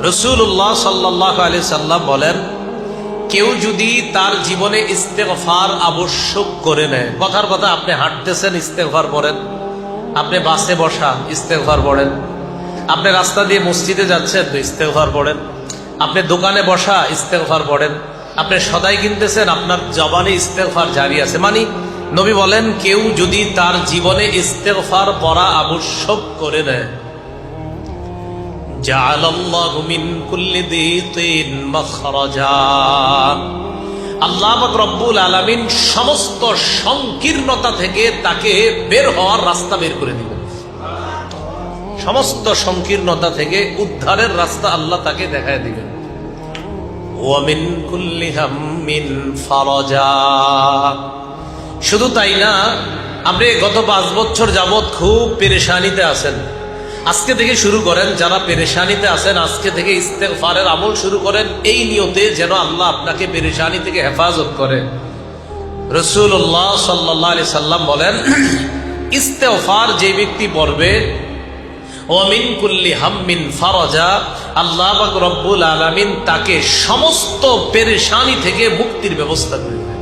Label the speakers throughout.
Speaker 1: রাসূলুল্লাহ সাল্লাল্লাহু আলাইহি সাল্লাম বলেন, কেউ যদি তার জীবনে ইস্তেগফার আবশ্যক করে নেয়, কথার কথা আপনি হাঁটতেছেন ইস্তেগফার পড়েন, আপনি বাসে বসা ইস্তেগফার পড়েন, আপনি রাস্তা দিয়ে মসজিদে যাচ্ছেন তো ইস্তেগফার পড়েন, আপনি দোকানে বসা ইস্তেগফার পড়েন, আপনি সদাই কিনতেছেন আপনার জবানে ইস্তেগফার জারি আছে। মানে নবী বলেন, কেউ যদি তার জীবনে ইস্তেগফার পড়া আবশ্যক করে নেয়, জাআলাল্লাহু মিন কুল্লি দীকিন মাখরাজা, আল্লাহ পাক রব্বুল আলামিন সমস্ত সংকীর্ণতা থেকে তাকে বের হওয়ার রাস্তা বের করে দিবেন। সমস্ত সংকীর্ণতা থেকে উদ্ধারের রাস্তা আল্লাহ তাকে দেখায় দিবেন। ওয়া মিন কুল্লি হাম্মিন ফারাজা। শুধু তাই না, আপনি গত 5 বছর যাবত খুব পেরেশানিতে আছেন, আজকে থেকে শুরু করেন। যারা পেরেশানিতে আছেন আজকে থেকে ইস্তেগফারের আমল শুরু করেন, এই নিয়তে যেন আল্লাহ আপনাকে পেরেশানি থেকে হেফাজত করে। রাসূলুল্লাহ সাল্লাল্লাহু আলাইহি সাল্লাম বলেন, ইস্তেগফার যে ব্যক্তি পড়বে, ওয়া মিন কুল্লি হাম্মিন ফারাজা, আল্লাহ পাক রব্বুল আলামিন তাকে সমস্ত পেরেশানি থেকে মুক্তির ব্যবস্থা করে দেন।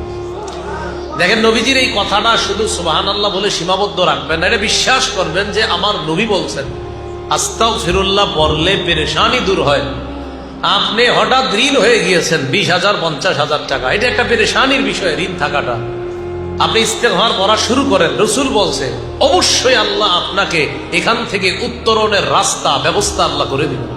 Speaker 1: দেখেন, নবীজির এই কথাটা শুধু সুবহানাল্লাহ বলে সীমাবদ্ধ রাখবেন না, এটা বিশ্বাস করবেন যে আমার নবী বলছেন আস্তাগফিরুল্লাহ পড়লে পেরেশানি দূর হয়। আপনি হঠাৎ ঋণ হয়ে গিয়েছেন 20,000 50,000 টাকা, এটা একটা পেরেশানির বিষয়, ঋণ থাকাটা। আপনি ইস্তেগফার পড়া শুরু করেন, রাসূল বলছে অবশ্যই আল্লাহ আপনাকে এখান থেকে উত্তরণের রাস্তা ব্যবস্থা আল্লাহ করে দিবেন।